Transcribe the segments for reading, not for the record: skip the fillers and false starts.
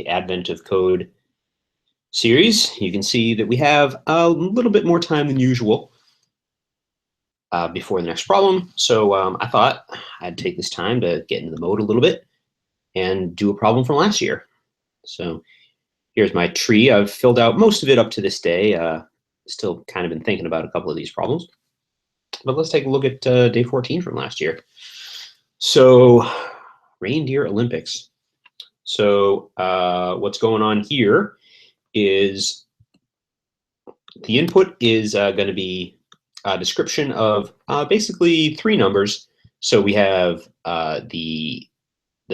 Advent of Code series, you can see that we have a little bit more time than usual before the next problem. So I thought I'd take this time to get into the mode a little bit and do a problem from last year. So here's my tree. I've filled out most of it up to this day. Still kind of been thinking about a couple of these problems. But let's take a look at day 14 from last year. So Reindeer Olympics. So what's going on here is the input is going to be a description of basically three numbers. So we have the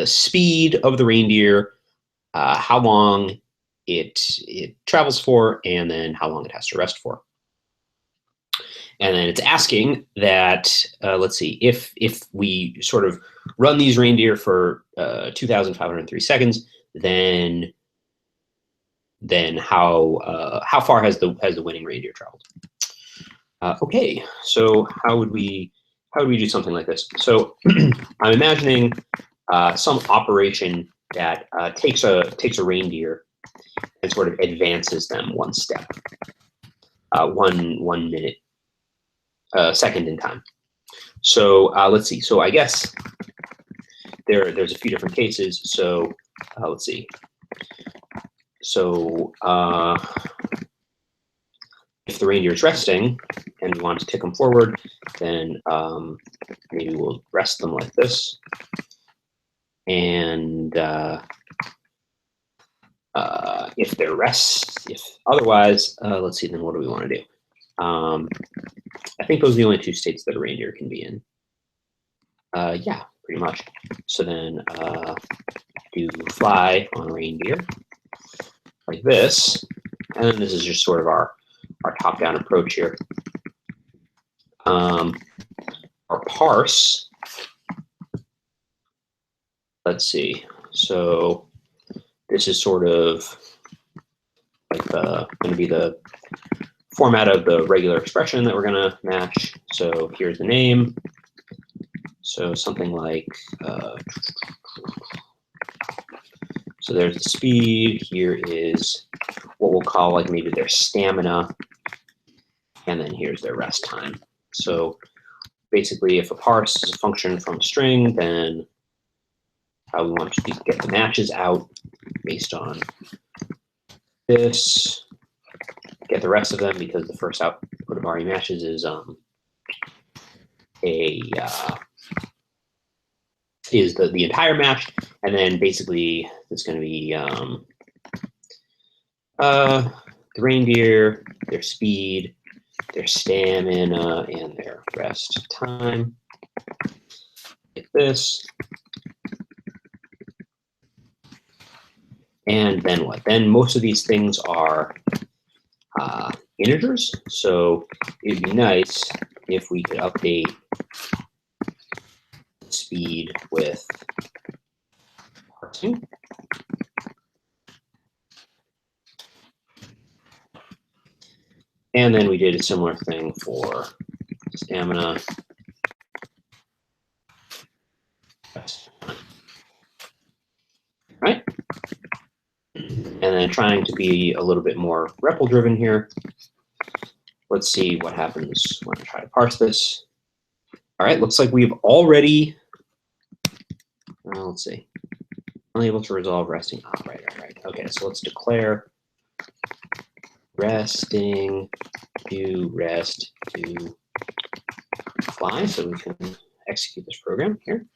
speed of the reindeer, how long it travels for, and then how long it has to rest for. And then it's asking that, let's see, if we sort of run these reindeer for 2,503 seconds, then how far has the winning reindeer traveled? Okay, so how would we do something like this? So I'm imagining some operation that takes a reindeer and sort of advances them one step, one minute, second in time. So let's see. So I guess there's a few different cases. So let's see. So if the reindeer is resting and we want to tick them forward, then maybe we'll rest them like this. And if they're if otherwise, let's see, then what do we want to do? I think those are the only two states that a reindeer can be in. Yeah, pretty much. So then do fly on reindeer like this. And then this is just sort of our top-down approach here. Our parse, let's see. So this is sort of like going to be the format of the regular expression that we're going to match. So here's the name. So something like, so there's the speed. Here is what we'll call like maybe their stamina. And then here's their rest time. So basically, if a parse is a function from a string, then how we want to get the matches out based on this. Get the rest of them because the first output of RE matches is the entire match, and then basically it's going to be the reindeer, their speed, their stamina, and their rest time, like this. And then what? Then most of these things are integers, so it'd be nice if we could update speed with parsing. And then we did a similar thing for stamina. Right? And then trying to be a little bit more REPL driven here. Let's see what happens when I try to parse this. All right, looks like we've already, let's see, unable to resolve resting. Oh, right. Okay, so let's declare resting to rest to fly so we can execute this program here.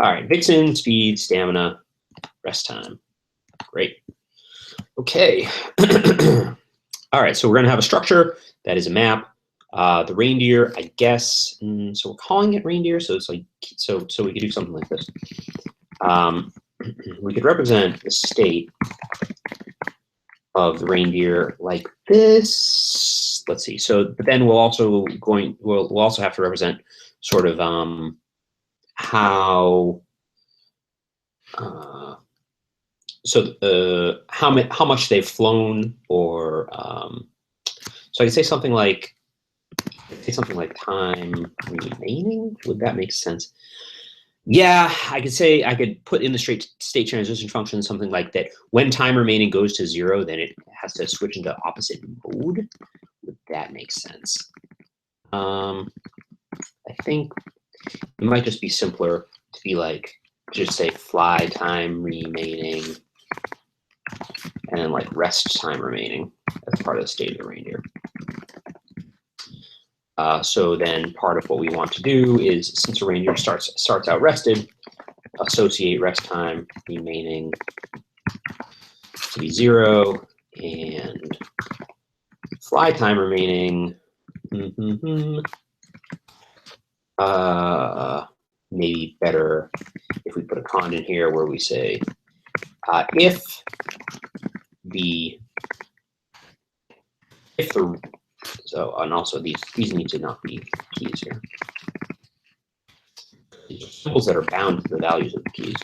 All right, Vixen, speed, stamina, rest time. Great. Okay. All right, so we're going to have a structure that is a map. The reindeer, I guess, so we're calling it reindeer, so it's like, so we could do something like this. We could represent the state of the reindeer like this. Let's see. So, but then we'll also have to represent sort of how how much they've flown, or so I could say something like time remaining. Would that make sense? Yeah, I could put in the state transition function something like that. When time remaining goes to 0, then it has to switch into opposite mode. Would that make sense? I think it might just be simpler to be like, just say fly time remaining, and then like rest time remaining as part of the state of the reindeer. So then part of what we want to do is, since a reindeer starts out rested, associate rest time remaining to be 0 and fly time remaining. Maybe better if we put a con in here where we say if the so, and also these need to not be keys here. These are symbols that are bound to the values of the keys.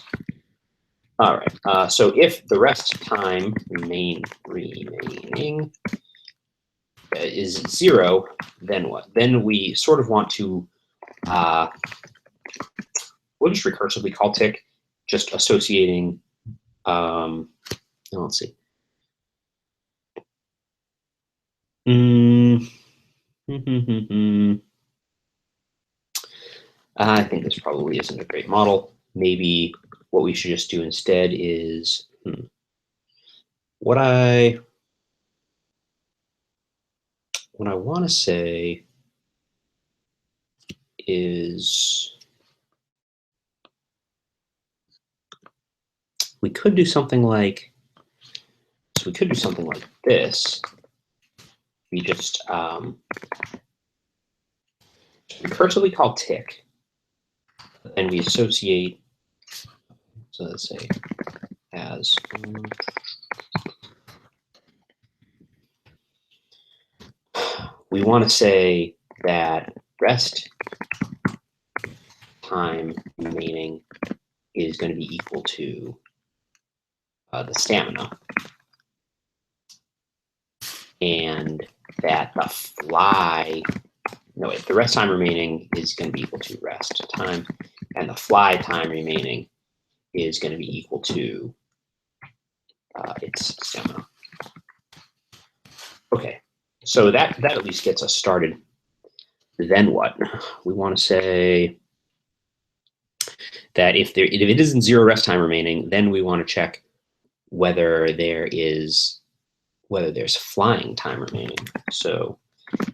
All right. So if the rest time remaining is 0, then what? Then we sort of want to we'll just recursively call tick, just associating. Let's see. I think this probably isn't a great model. Maybe what we should just do instead is what I want to say is we could do something like this. We just recursively call tick, and we associate. So let's say as we want to say that rest time remaining is going to be equal to the stamina, and that the the rest time remaining is going to be equal to rest time, and the fly time remaining is going to be equal to its stamina. Okay, so that at least gets us started. Then what? We want to say that if it isn't 0 rest time remaining, then we want to check whether there's flying time remaining. So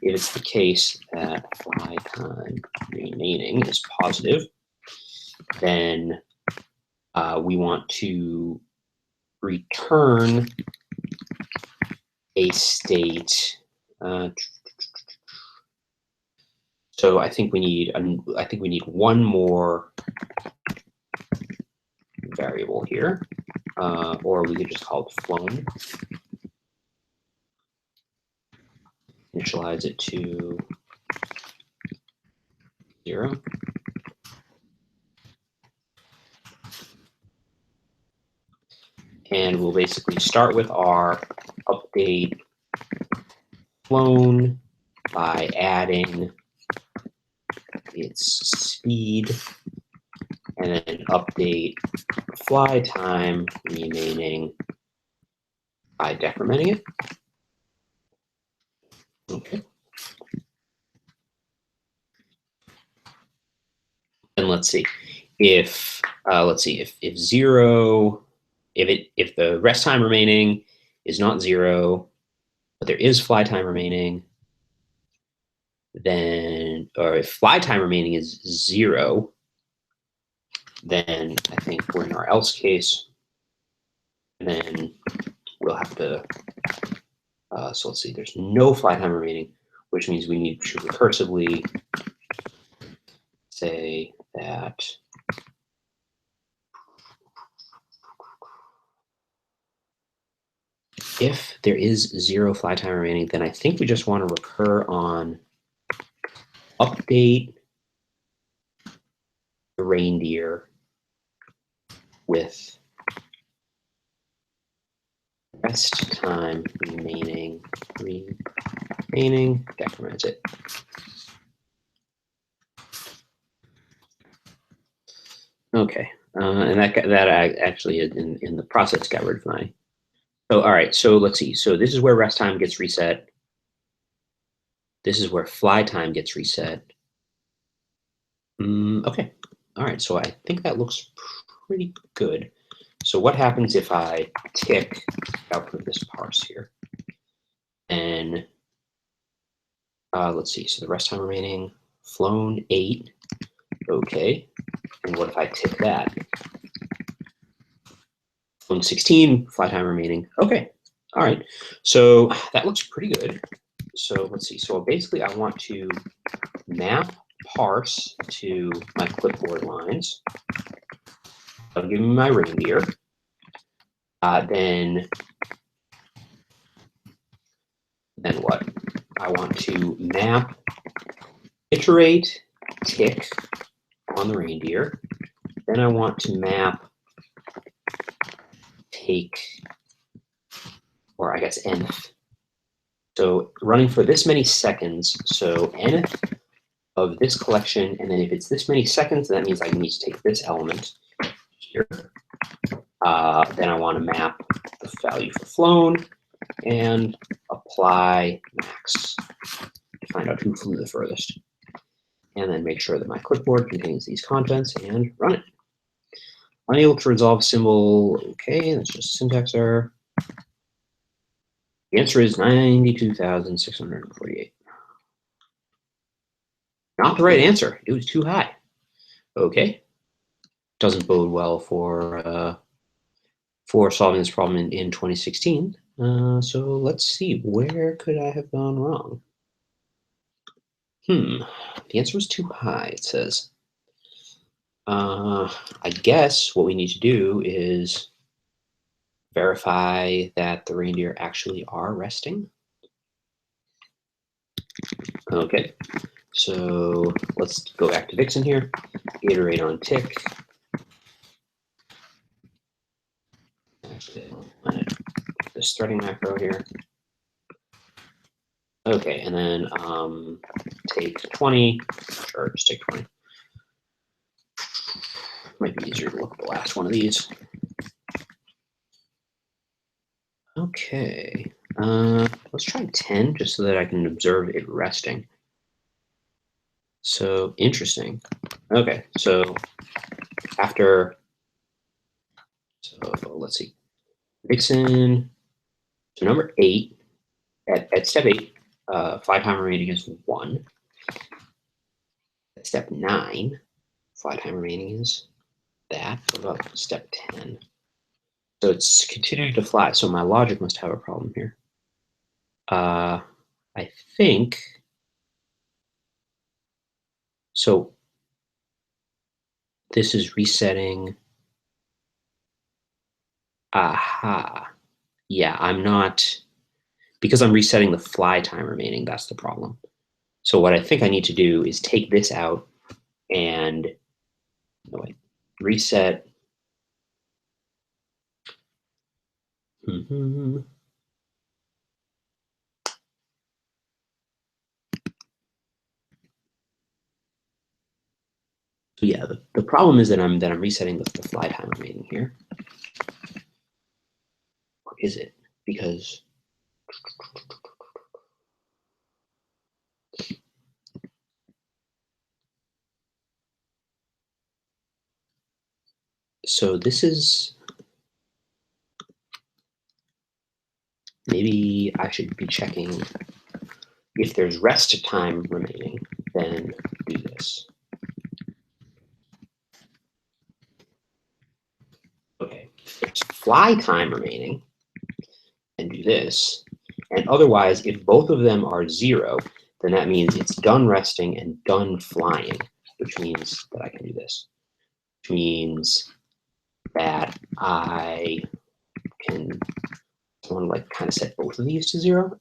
if it's the case that fly time remaining is positive, then we want to return a state. So I think we need one more variable here, or we could just call it flown. Initialize it to 0. And we'll basically start with our update flown by adding its speed, and then update fly time remaining by decrementing it. Okay. And let's see if the rest time remaining is not 0, but there is fly time remaining, then, or if fly time remaining is 0, then I think we're in our else case, and then we'll have to, so let's see, there's no fly time remaining, which means we should recursively say that if there is 0 fly time remaining, then I think we just want to recur on update the reindeer with rest time remaining, decrement it. Okay, and that actually in the process got rid of my. So all right, so let's see. So this is where rest time gets reset. This is where fly time gets reset. Okay, all right. So I think that looks pretty good. So what happens if I tick output this parse here? And let's see. So the rest time remaining, flown 8. Okay. And what if I tick that? Flown 16, fly time remaining. Okay. All right. So that looks pretty good. So let's see. So basically, I want to map parse to my clipboard lines. I'll give me my reindeer. Then what? I want to map, iterate, tick on the reindeer. Then I want to map, take, or I guess nth. So running for this many seconds. So nth of this collection, and then if it's this many seconds, that means I need to take this element here. Then I want to map the value for flown and apply max to find out who flew the furthest. And then make sure that my clipboard contains these contents and run it. Unable to resolve symbol. Okay, that's just syntax error. The answer is 92,648. Not the right answer. It was too high. Okay. Doesn't bode well for solving this problem in 2016. So let's see, where could I have gone wrong? The answer was too high, it says. I guess what we need to do is verify that the reindeer actually are resting. Okay, so let's go back to Vixen here, iterate on tick. Actually, this threading macro here. Okay, and then take 20, sure, just take 20. Might be easier to look at the last one of these. Okay, let's try 10 just so that I can observe it resting. So interesting. Okay, so after, so let's see, Vixen, so number 8, at step 8, fly time remaining is 1. At step 9, fly time remaining is that. What about step 10? So it's continuing to fly, so my logic must have a problem here. I think, so this is resetting. Aha. Yeah, I'm not, because I'm resetting the fly time remaining, that's the problem. So what I think I need to do is take this out and reset. So yeah, the problem is that I'm resetting the fly time remaining here. Or is it? Because so this is, maybe I should be checking if there's rest time remaining, then do this. Okay, there's fly time remaining, and do this. And otherwise, if both of them are 0, then that means it's done resting and done flying, which means that I can do this. Which means that I can, I want to like kind of set both of these to 0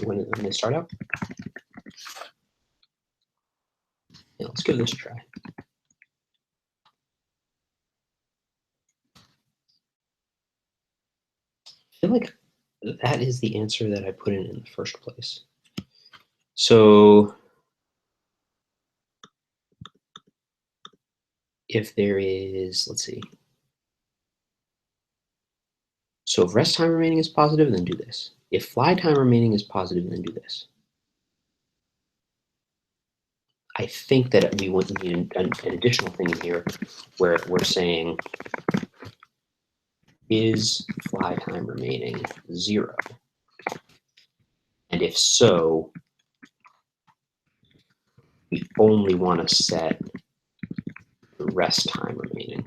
when they start out. Yeah, let's give this a try. I feel like that is the answer that I put in the first place. So if there is, let's see. So if rest time remaining is positive, then do this. If fly time remaining is positive, then do this. I think that we would need an additional thing in here where we're saying, is fly time remaining 0? And if so, we only want to set the rest time remaining.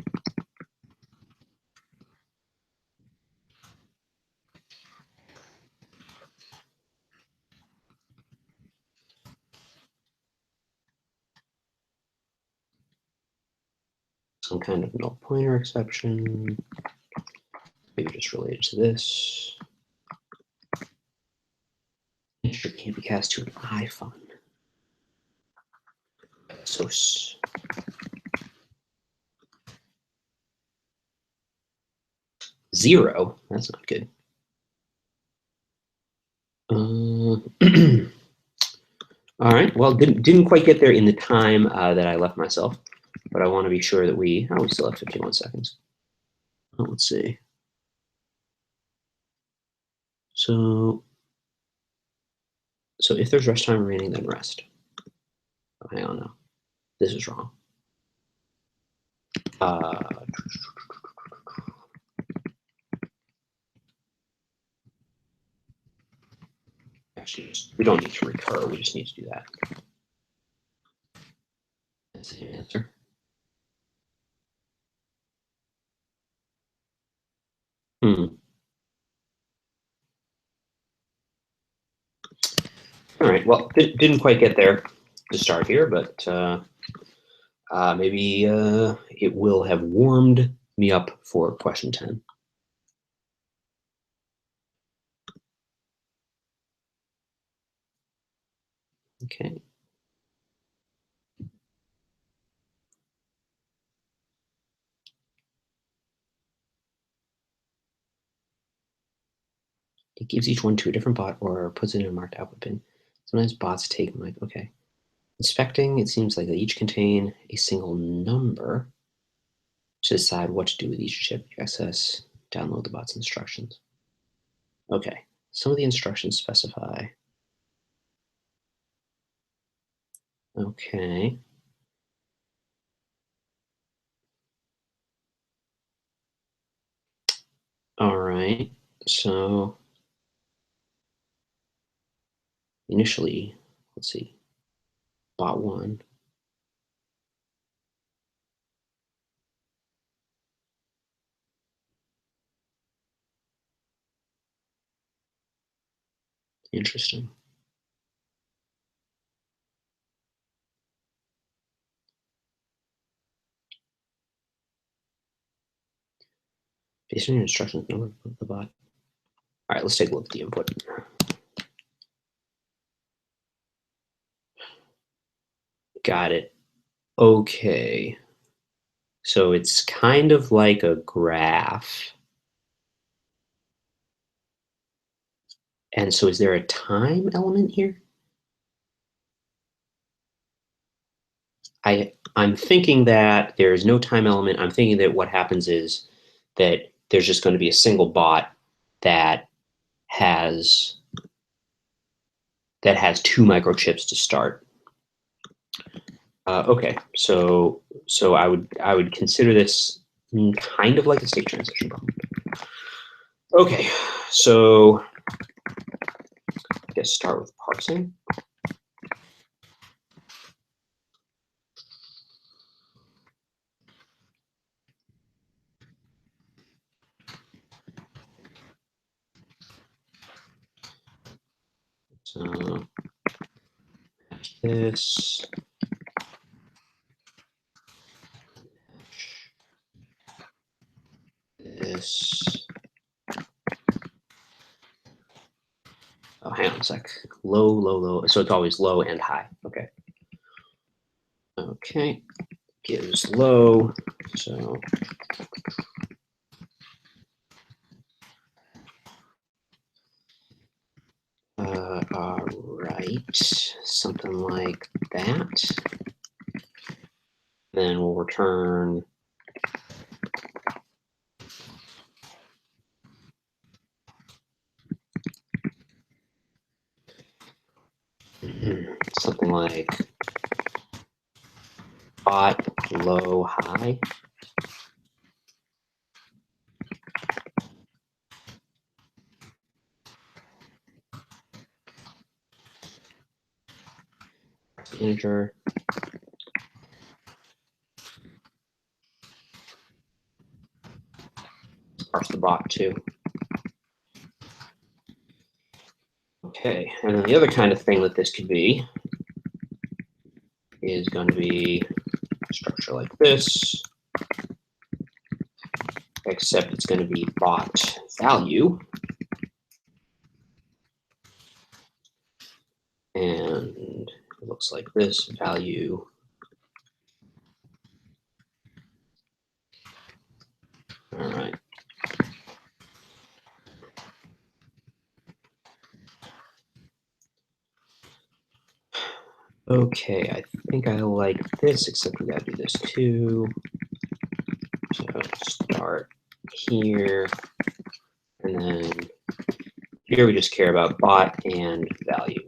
Some kind of null pointer exception, maybe just related to this. Integer can't be cast to an iFun. So 0, that's not good. All right, well, didn't quite get there in the time that I left myself, but I want to be sure that we still have 51 seconds. Let's see. So if there's rest time remaining, then rest. Oh, hang on now. This is wrong. Actually, we don't need to recur. We just need to do that. That's the answer. All right. Well, didn't quite get there to start here, but maybe it will have warmed me up for question 10. Okay. It gives each one to a different bot or puts it in a marked output bin. Sometimes bots take okay. Inspecting, it seems like they each contain a single number to decide what to do with each chip. Access, download the bot's instructions. Okay, some of the instructions specify. Okay. All right, so initially, let's see, bot 1. Interesting. Based on your instructions, number of the bot. All right, let's take a look at the input. Got it. Okay. So it's kind of like a graph. And so is there a time element here? I'm thinking that there's no time element. I'm thinking that what happens is that there's just going to be a single bot that has 2 microchips to start. Okay, so I would consider this kind of like a state transition problem. Okay, so I guess start with parsing. So this. This. Oh, hang on a sec. Low, low, low. So it's always low and high. Okay. Okay. Gives low. So all right. Something like that. Then we'll return something like bot low high. Integer. Parse the bot too. Okay, and then the other kind of thing that this could be is going to be a structure like this, except it's going to be bot value. And it looks like this value. All right. Okay, I think I like this, except we gotta do this too. So start here, and then here we just care about bot and value.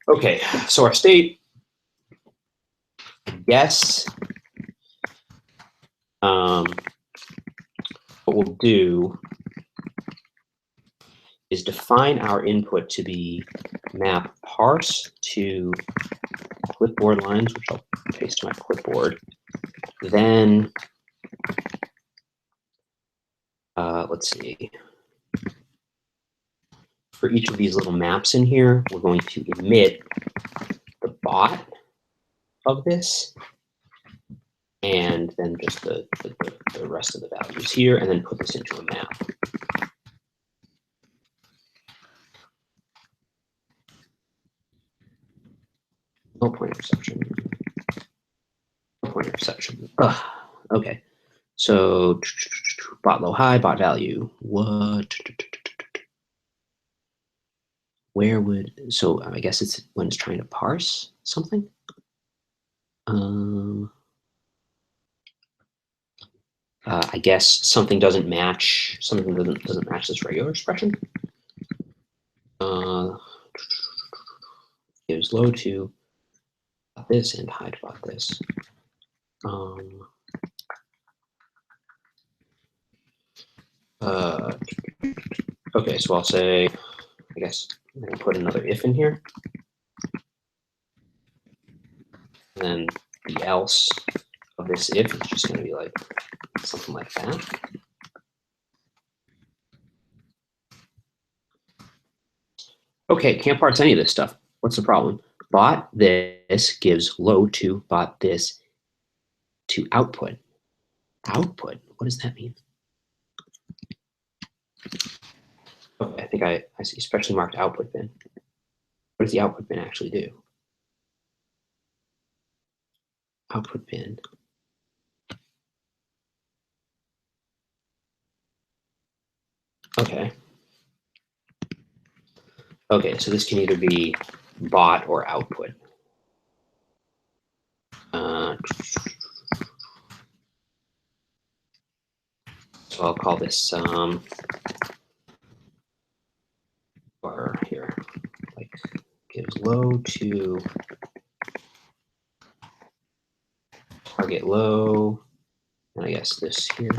Okay, so our state, yes. What we'll do is define our input to be map parse to clipboard lines, which I'll paste to my clipboard. Then, let's see. For each of these little maps in here, we're going to emit the bot of this, and then just the rest of the values here, and then put this into a map. No point interception. No point interception. Ugh. Okay. So bot low high, bot value. What? Where would, so I guess it's when it's trying to parse something. I guess something doesn't match. Something doesn't match this regular expression. Gives low to this and high to bot this. Okay, so I'll say, I guess I'm going to put another if in here. And then the else of this if is just going to be like something like that. Okay, can't parse any of this stuff. What's the problem? Bot this gives low to bot this to output. Output? What does that mean? Okay, I think I see specially marked output bin. What does the output bin actually do? Output bin. Okay. Okay, so this can either be bot or output. So I'll call this or here, like gives low to target low, and I guess this here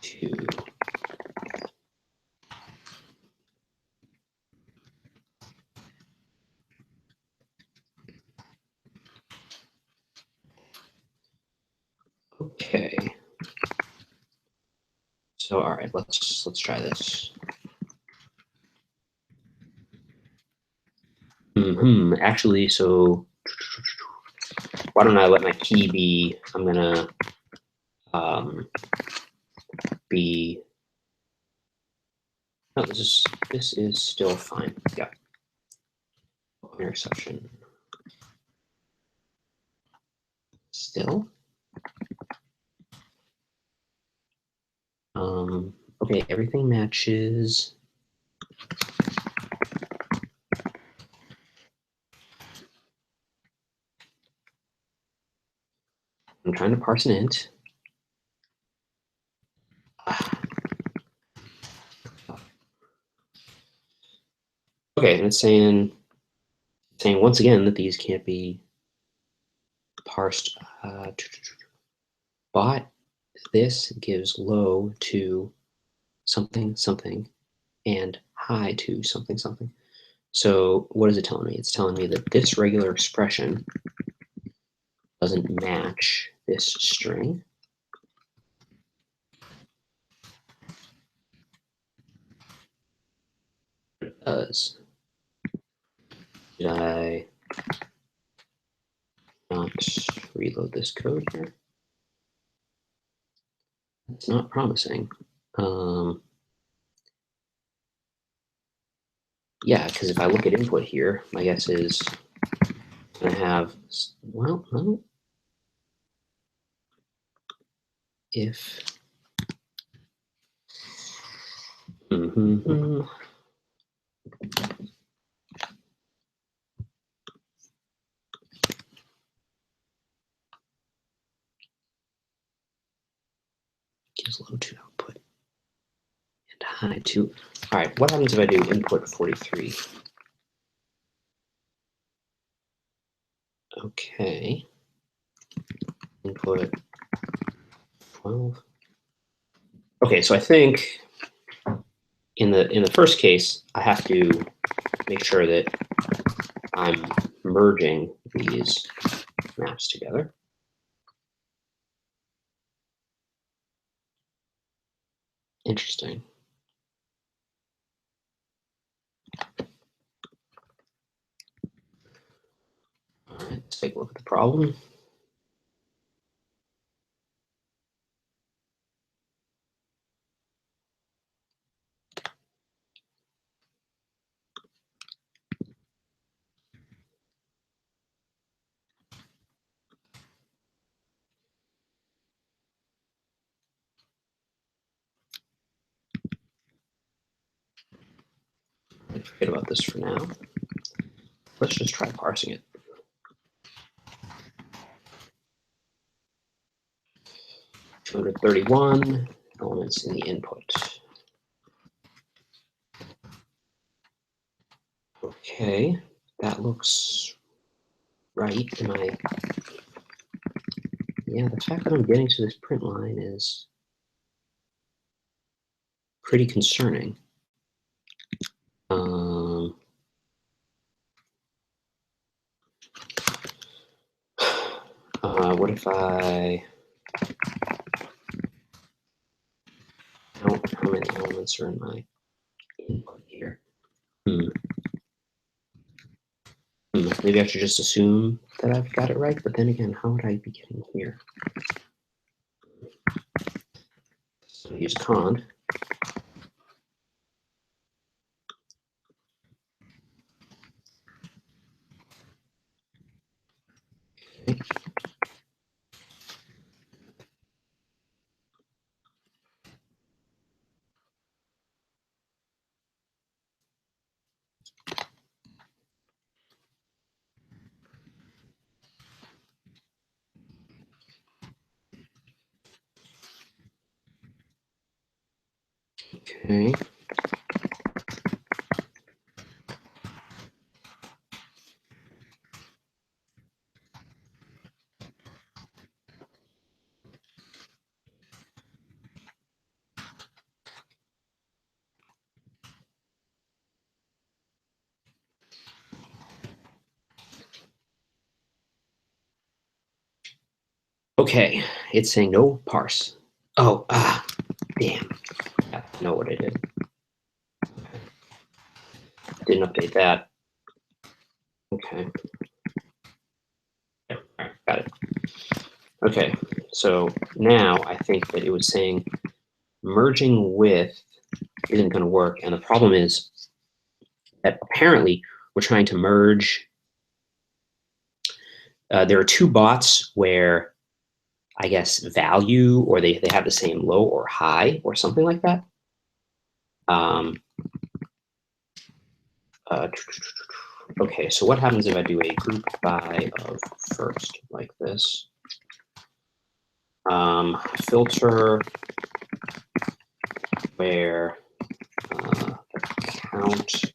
to okay. So all right, let's try this. Actually, so why don't I let my key be? I'm gonna be. No, this is still fine. Yeah. Interception. Still. Okay, everything matches. trying to parse an int. Okay, and it's saying once again that these can't be parsed. But this gives low to something something and high to something something. So what is it telling me? It's telling me that this regular expression doesn't match this string. It does. Did I not reload this code here? It's not promising. Yeah, because if I look at input here, my guess is I have, well, no. If gives low to output and high to. All right, what happens if I do input 43? Okay. Input 12. Okay, so I think in the first case, I have to make sure that I'm merging these maps together. Interesting. All right, let's take a look at the problem. Forget about this for now. Let's just try parsing it. 231 elements in the input. Okay, that looks right. Yeah, the fact that I'm getting to this print line is pretty concerning. What if I count how many elements are in my input here? Maybe I should just assume that I've got it right, but then again, how would I be getting here? So use const. Okay. Okay. Okay, it's saying no parse. Oh, damn. I know what I did. Didn't update that. Okay. Yeah, all right, got it. Okay, so now I think that it was saying merging with isn't going to work. And the problem is that apparently we're trying to merge. There are two bots where I guess value, or they have the same low or high or something like that. Okay, so what happens if I do a group by of first like this? filter where the count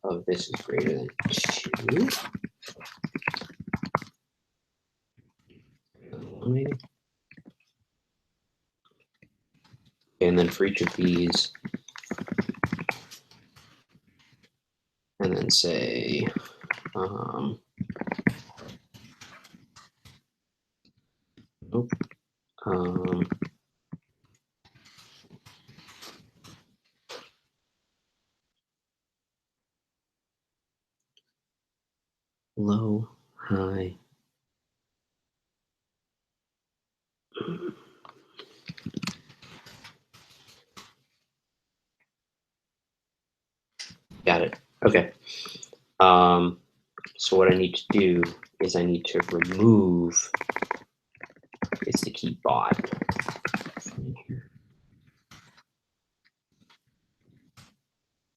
of this is greater than 2. Maybe. And then for each of these, and then say, low, high. Got it. Okay. So what I need to do is I need to remove it's the key bot.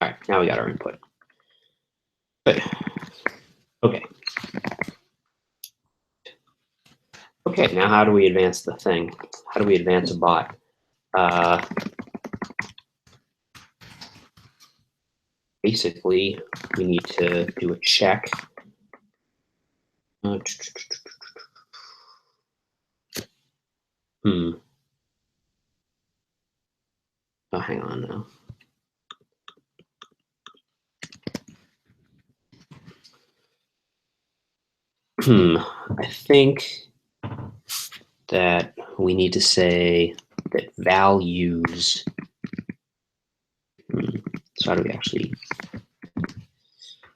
All right, now we got our input. Good. Okay. Okay, now how do we advance the thing? How do we advance a bot? Basically, we need to do a check. Oh, hang on now. I think that we need to say that values. So how do we actually?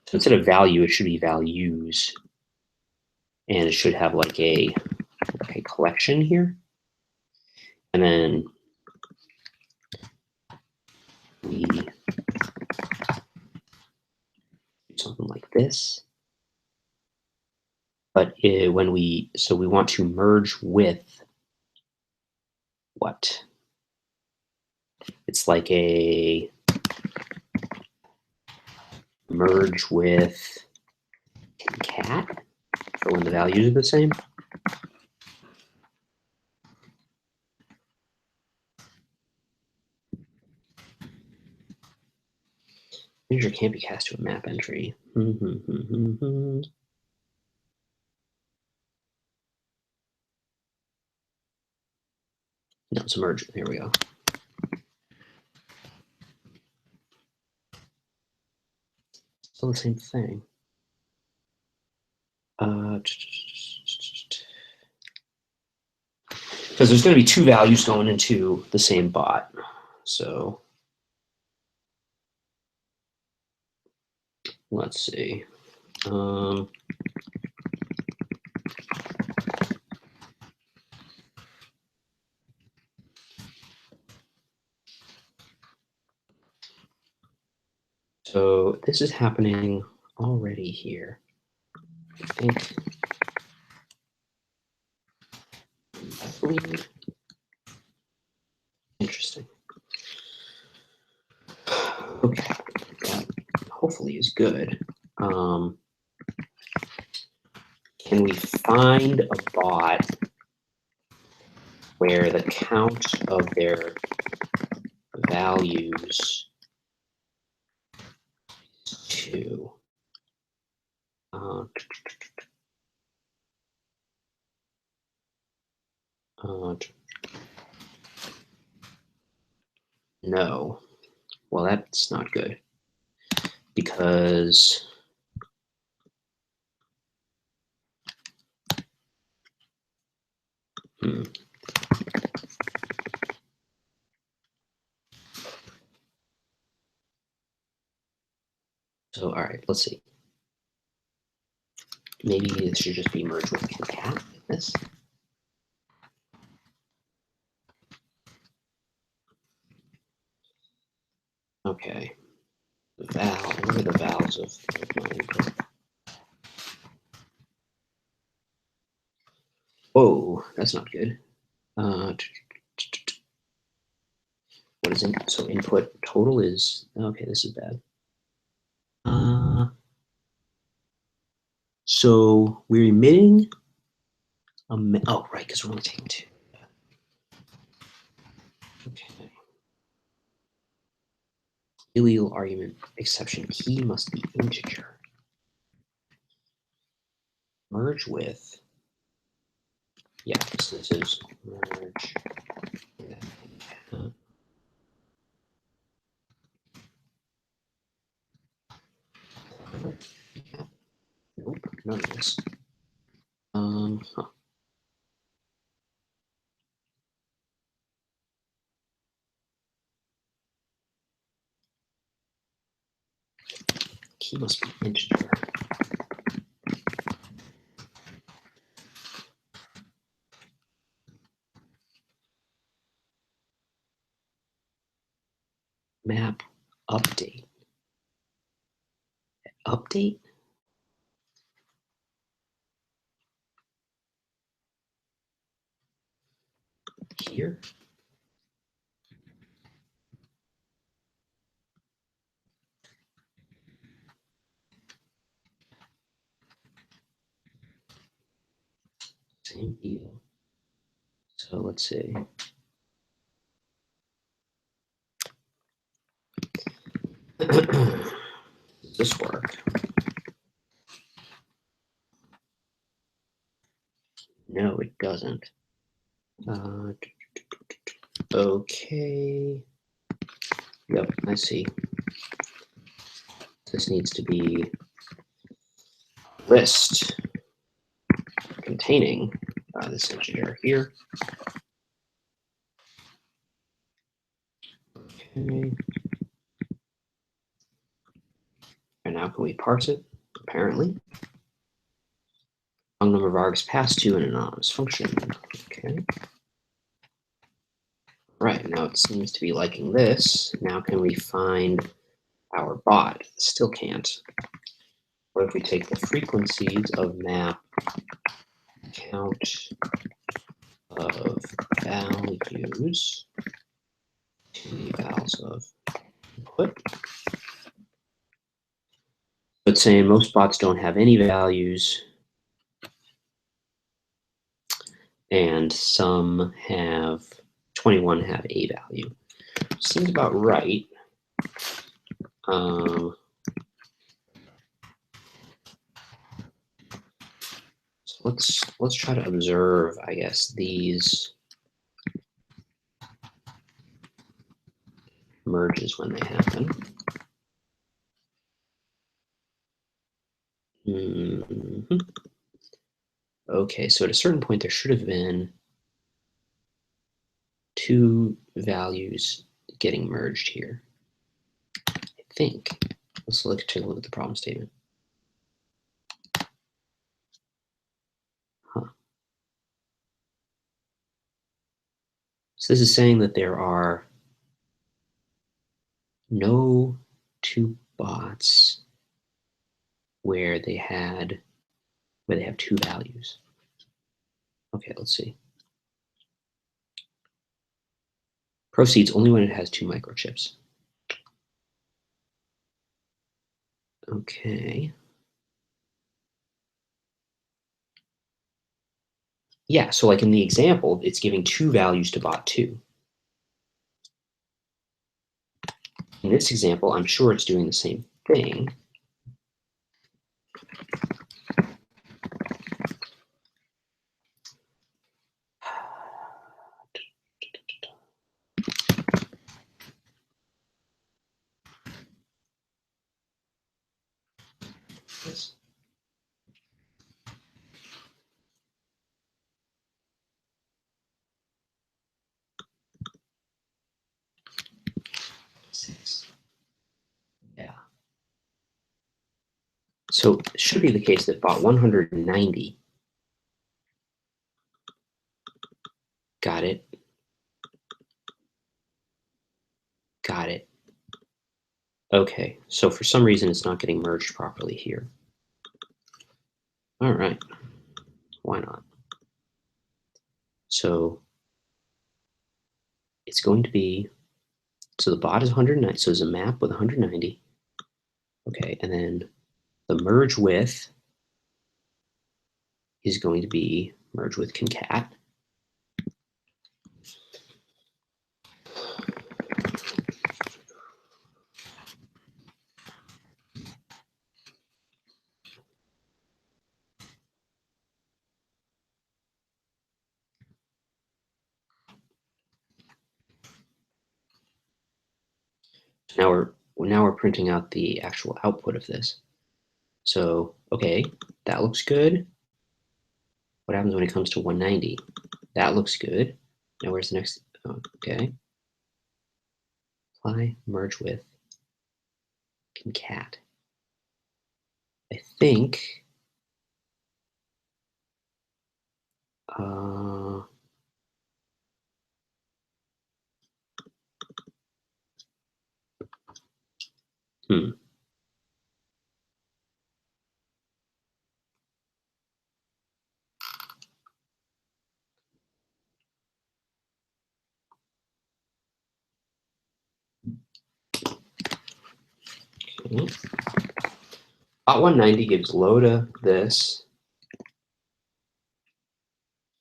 So instead of value, it should be values, and it should have like a collection here, and then we do something like this. But when we want to merge with what? It's like a merge with cat for when the values are the same. Integer can't be cast to a map entry. No, it's a merge. Here we go. Still the same thing. Because there's going to be two values going into the same bot. So let's see. So this is happening already here. I think. Interesting. Okay, that hopefully is good. Can we find a bot where the count of their values is 2? No. Well, that's not good because so, all right, let's see. Maybe this should just be merged with cat like this. Okay. What are the vowels of my input? Whoa, that's not good. What is it? So input total is, okay, this is bad. So we're emitting, oh, right, because we're only taking 2. Okay. Illegal argument exception key must be integer. Merge with. Yeah, so this is merge. Nope, none of this. Huh. Key must be integer. Map update. Update? Here? Same deal. So let's see. Does this work? No, it doesn't. Okay. Yep, I see. This needs to be list containing this integer here. Okay. And now can we parse it? Apparently. Long number of args passed to an anonymous function. Okay. Right, now it seems to be liking this. Now can we find our bot? Still can't. What if we take the frequencies of map count of values to the vowels of input? But saying most bots don't have any values and some have 21 have a value. Seems about right. So let's try to observe, I guess, these merges when they happen. Okay, so at a certain point there should have been two values getting merged here. I think. Let's take a look at the problem statement. Huh. So this is saying that there are no two bots where they have two values. Okay, let's see. Proceeds only when it has two microchips. Okay. Yeah, so like in the example, it's giving two values to bot 2. In this example, I'm sure it's doing the same thing. Yes. Yeah. So it should be the case that bot 190 got it. Got it. Okay, so for some reason it's not getting merged properly here. All right, why not? So it's going to be, so the bot is 190, so there's a map with 190. Okay, and then the merge with is going to be merge with concat. now we're printing out the actual output of this. So, okay, that looks good. What happens when it comes to 190? That looks good. Now where's the next? Okay. Apply, merge with, concat. I think hmm. Okay. Bot 190 gives low to this,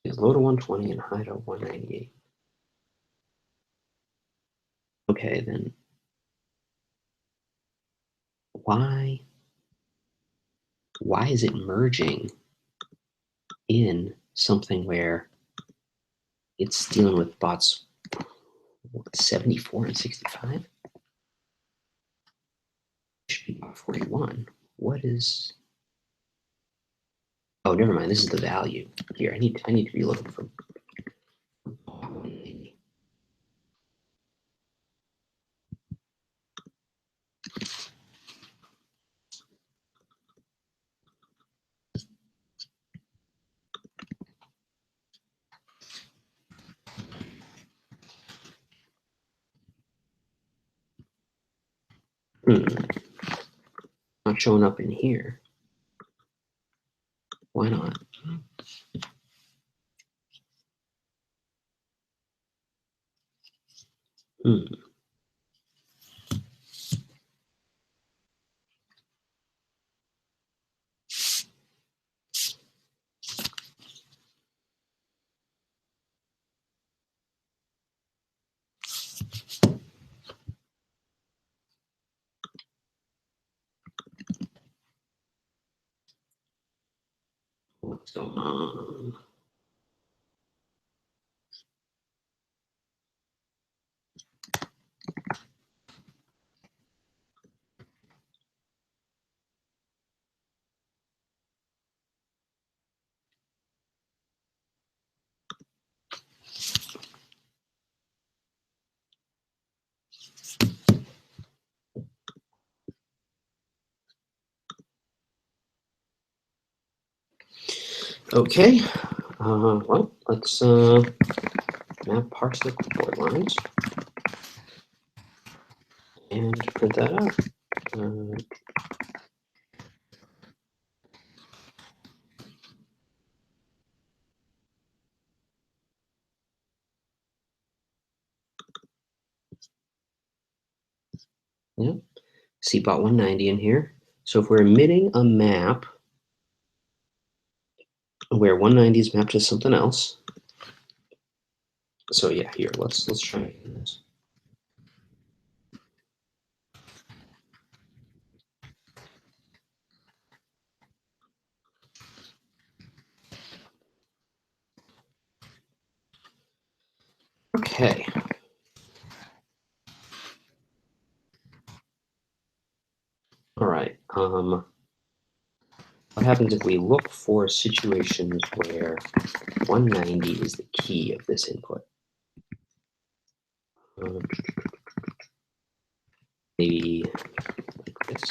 gives low to 120 and high to 198. Okay, then why is it merging in something where it's dealing with bots 74 and 65? Should be bot 41. What is? Oh, never mind. This is the value here. I need to be looking for bot 180. Not showing up in here. Why not? What's going on? Okay, well, let's map parse the clipboard lines and print that out. Yeah, see bot 190 in here. So if we're emitting a map where 190 is mapped to something else, so yeah, here let's try this. Okay. All right. What happens if we look for situations where 190 is the key of this input? Maybe like this.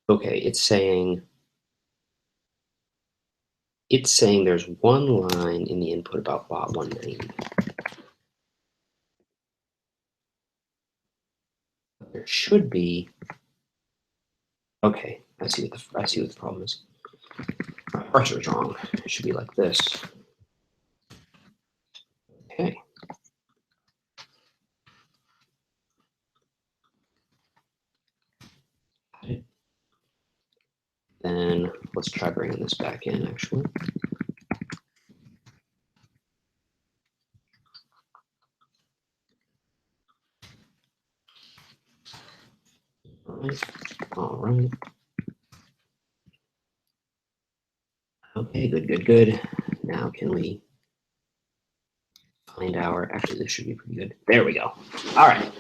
Okay, it's saying there's one line in the input about bot 190. There should be. Okay, I see what the problem is. My parser is wrong. It should be like this. Okay. Then let's try bringing this back in, actually. All right. Okay, good. Now can we find our, actually this should be pretty good. There we go. All right.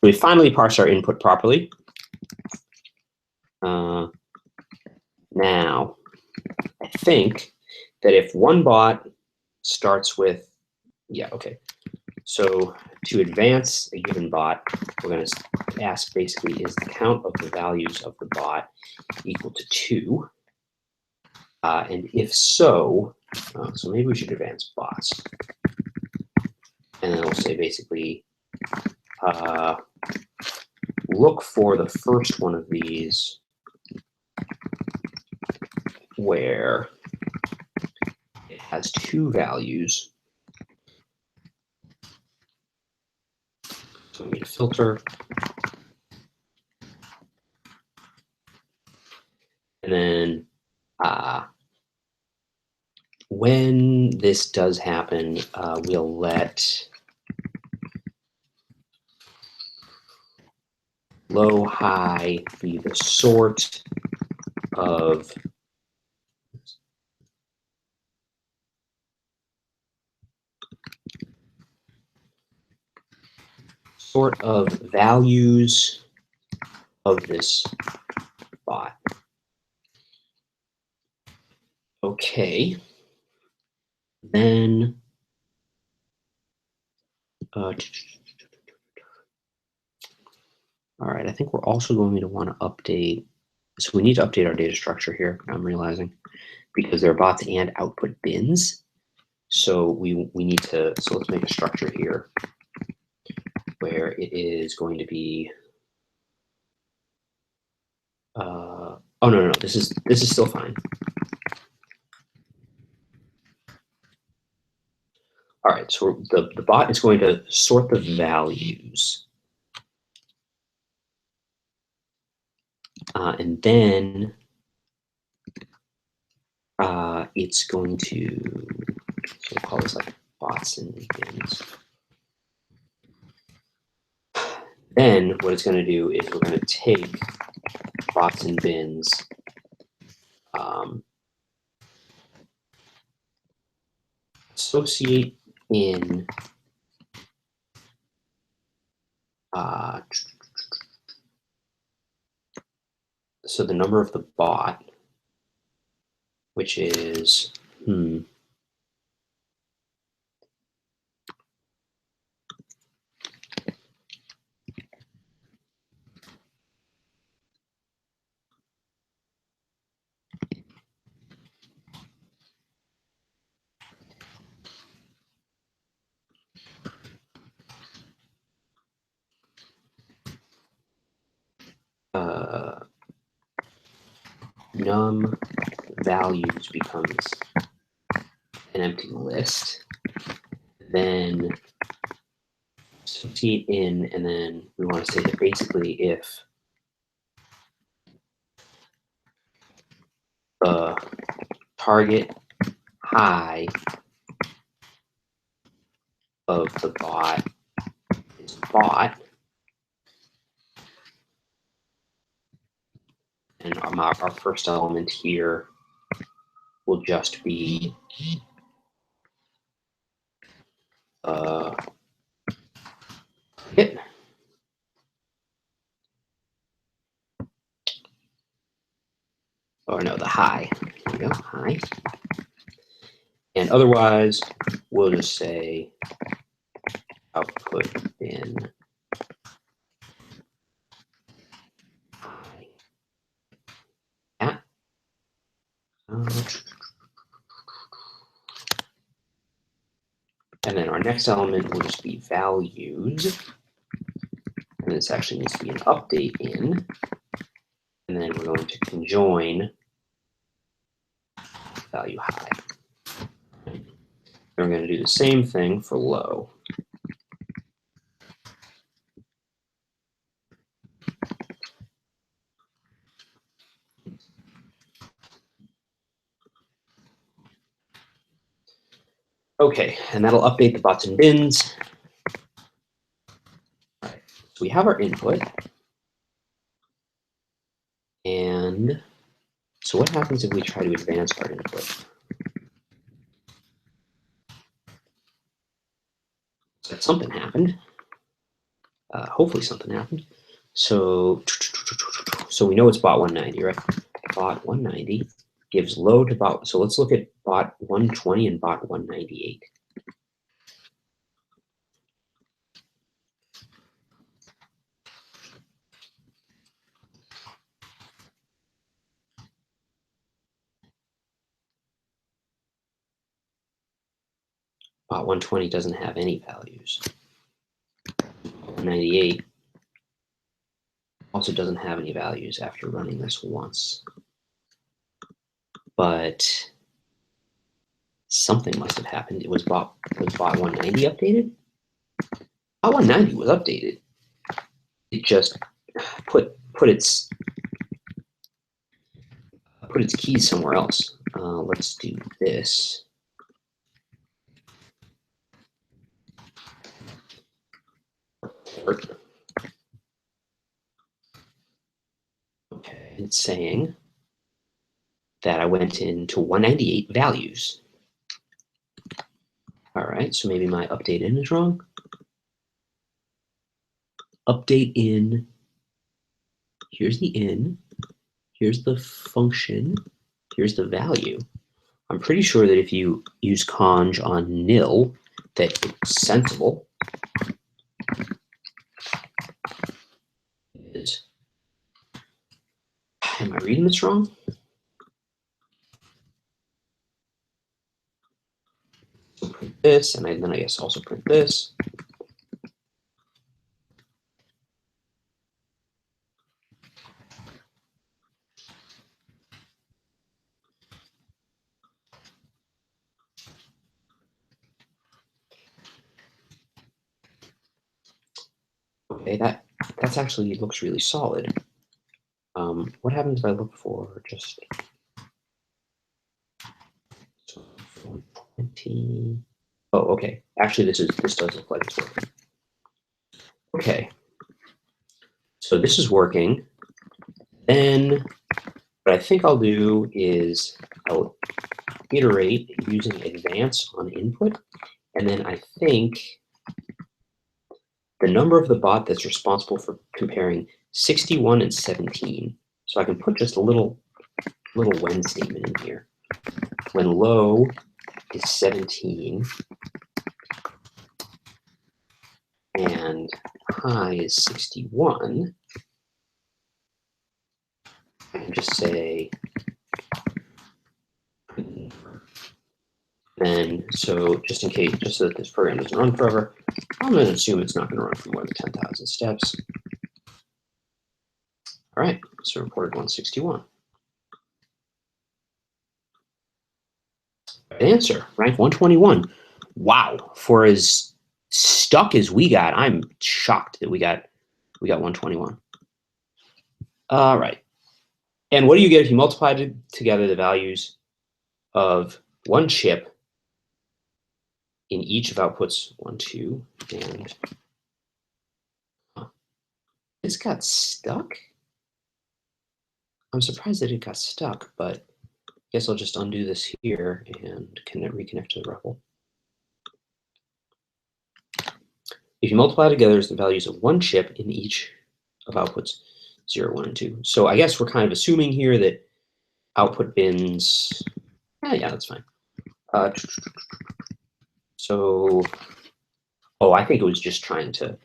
We finally parsed our input properly. Now, I think that if one bot starts with, yeah, okay. So to advance a given bot, we're going to ask basically, is the count of the values of the bot equal to 2? And if so, so maybe we should advance bots. And then we'll say basically, look for the first one of these where it has 2 values. So we need a filter. And then when this does happen, we'll let low, high be the sort of values of this bot. Okay. Then all right, I think we're also going to want to update. So we need to update our data structure here, I'm realizing, because there are bots and output bins. So we need to, so let's make a structure here where it is going to be, oh no, this is still fine. All right, so the bot is going to sort the values. And then it's going to, so we'll call this like bots and bins. Then what it's going to do is we're going to take bots and bins, associate in so the number of the bot, which is num values becomes an empty list, then associate in, and then we want to say that basically if the target high of the bot is bot, and our first element here will just be hit. Or no, the high. There we go, high. And otherwise, we'll just say output bin high. Yeah. And then our next element will just be values. And this actually needs to be an update in. And then we're going to conjoin value high. And we're going to do the same thing for low. Okay, and that'll update the bots and bins. All right, so we have our input. And so what happens if we try to advance our input? that something happened. Hopefully something happened. So we know it's bot 190, right? Bot 190 gives low to bot. So let's look at bot 120 and bot 198. Bot 120 doesn't have any values. 198 also doesn't have any values after running this once. But something must have happened. Was bot 190 updated? Bot 190 was updated. It just put its keys somewhere else. Let's do this. Okay, it's saying that I went into 198 values. All right, so maybe my update in is wrong. Update in, here's the in, here's the function, here's the value. I'm pretty sure that if you use conj on nil, that it's sensible. Am I reading this wrong? So print this, and then I guess also print this. Okay, that's actually looks really solid. What happens if I look for just 20? Oh, okay. Actually, this does look like it's working. Okay. So this is working. Then what I think I'll do is I'll iterate using advance on input, and then I think the number of the bot that's responsible for comparing 61 and 17. So I can put just a little when statement in here. When low is 17 and high is 61, I can just say, then so just in case, just so that this program doesn't run forever, I'm going to assume it's not going to run for more than 10,000 steps. All right, so reported 161. Answer, rank 121. Wow, for as stuck as we got, I'm shocked that we got 121. All right. And what do you get if you multiply together the values of one chip in each of outputs 1, 2, and this got stuck? I'm surprised that it got stuck, but I guess I'll just undo this here and reconnect to the REPL. If you multiply together the values of one chip in each of outputs 0, 1, and 2. So I guess we're kind of assuming here that output bins, yeah, that's fine. So, oh, I think it was just trying to, all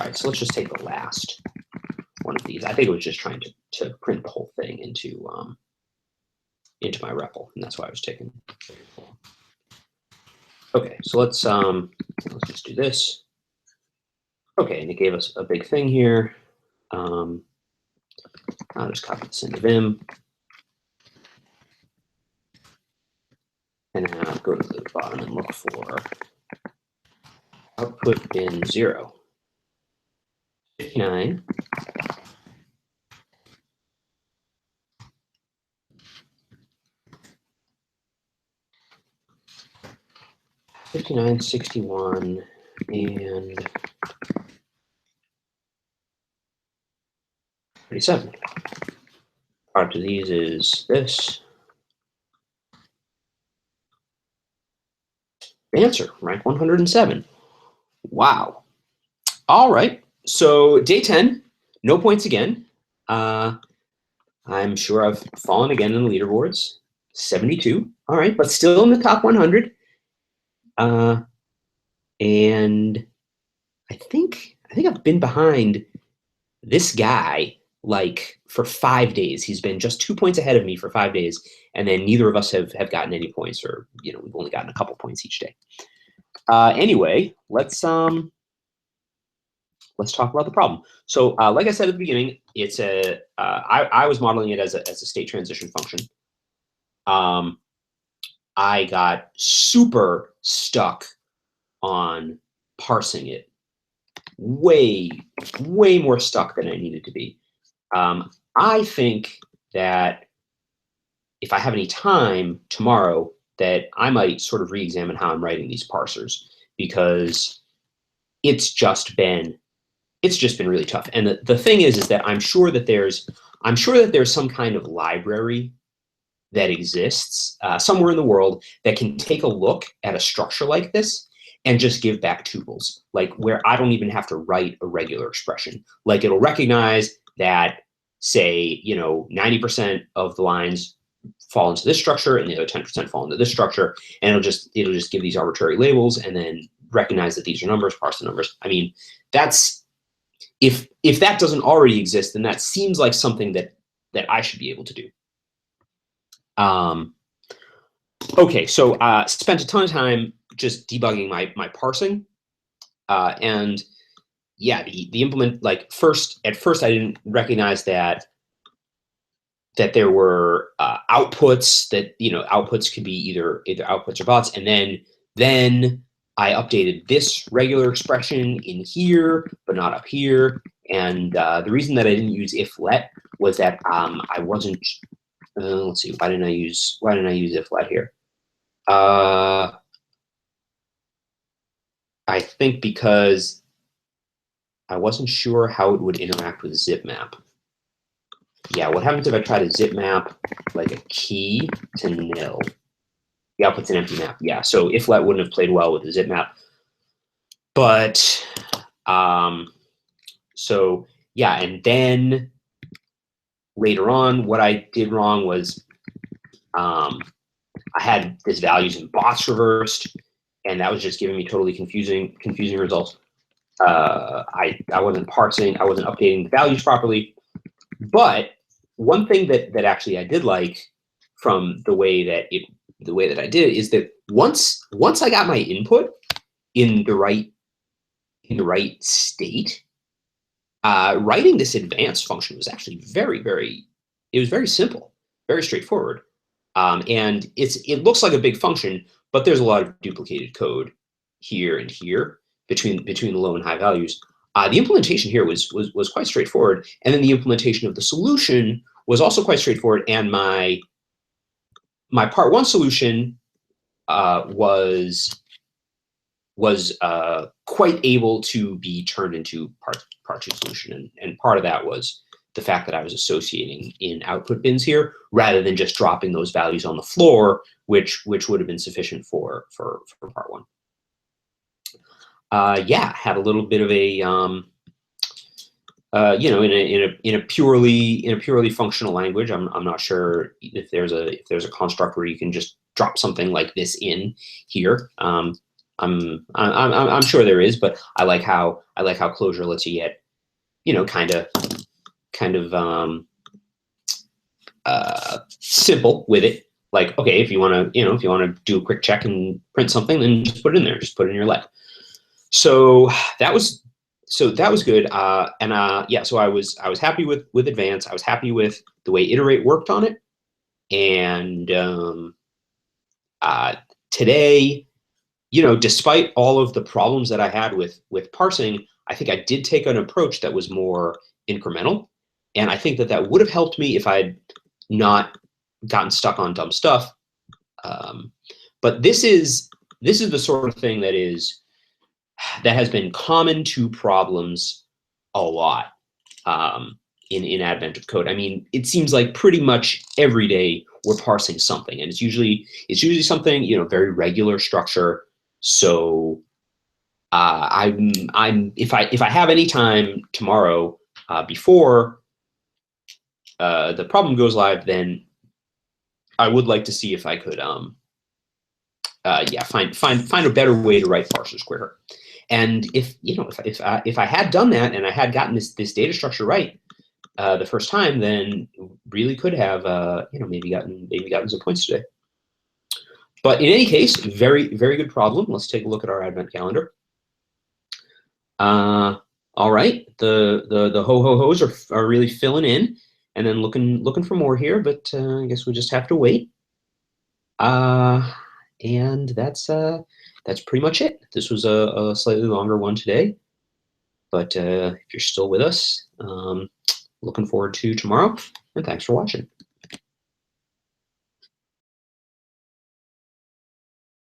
right, so let's just take the last one of these. I think it was just trying to print the whole thing into my REPL, and that's why I was taking. Okay, so let's just do this. Okay, and it gave us a big thing here. I'll just copy this into Vim. And now go to the bottom and look for output bin 0. 59. $59, 61, and 37. Product of these is this. Answer, rank 107. Wow. All right. So day 10, no points again. I'm sure I've fallen again in the leaderboards. 72. All right, but still in the top 100. And I think I've been behind this guy like for 5 days. He's been just 2 points ahead of me for 5 days, and then neither of us have gotten any points, or we've only gotten a couple points each day. Anyway, let's talk about the problem. So like I said at the beginning, it's I was modeling it as a state transition function. I got super stuck on parsing it, way more stuck than I needed to be. I think that if I have any time tomorrow, that I might sort of re-examine how I'm writing these parsers, because it's just been really tough. And the thing is that I'm sure that there's some kind of library that exists somewhere in the world that can take a look at a structure like this and just give back tuples, like where I don't even have to write a regular expression. Like it'll recognize that, say, 90% of the lines fall into this structure and the other 10% fall into this structure, and it'll just give these arbitrary labels and then recognize that these are numbers, parse the numbers. I mean, that's if that doesn't already exist, then that seems like something that I should be able to do. Okay, so spent a ton of time just debugging my parsing, and yeah, the implement, like at first I didn't recognize that there were outputs, that outputs could be either outputs or bots, and then I updated this regular expression in here but not up here, and the reason that I didn't use if let was that I wasn't. Let's see, why didn't I use if let here? I think because I wasn't sure how it would interact with zipmap. Yeah, what happens if I try to zipmap like a key to nil? The output's an empty map. Yeah, so if let wouldn't have played well with the zipmap. But so yeah, and then later on, what I did wrong was I had this values in bots reversed, and that was just giving me totally confusing results. I wasn't parsing, I wasn't updating the values properly. But one thing that actually I did like from the way that I did it is that once I got my input in the right state, writing this advanced function was actually very simple, very straightforward. And it looks like a big function, but there's a lot of duplicated code here and here between the low and high values. The implementation here was quite straightforward, and then the implementation of the solution was also quite straightforward. And my part one solution was quite able to be turned into part two solution, and part of that was the fact that I was associating in output bins here rather than just dropping those values on the floor, which would have been sufficient for part one. Yeah, had a little bit of a in a purely functional language. I'm not sure if there's a construct where you can just drop something like this in here. I'm sure there is, but I like how Clojure lets you get kind of simple with it. Like, okay, if you want to do a quick check and print something, then just put it in there. Just put it in your let. So that was good. Yeah, so I was happy with advance. I was happy with the way iterate worked on it. And today, despite all of the problems that I had with parsing, I think I did take an approach that was more incremental. And I think that would have helped me if I'd not gotten stuck on dumb stuff. But this is the sort of thing that has been common to problems a lot in Advent of Code. I mean, it seems like pretty much every day we're parsing something, and it's usually something, very regular structure. So if I have any time tomorrow before the problem goes live, then I would like to see if I could yeah, find a better way to write parser square. And if I had done that and I had gotten this data structure right the first time, then really could have maybe gotten some points today. But in any case, very good problem. Let's take a look at our advent calendar. All right, the ho-ho-hos are really filling in, and then looking for more here, but I guess we just have to wait. And that's pretty much it. This was a slightly longer one today, but if you're still with us, looking forward to tomorrow, and thanks for watching.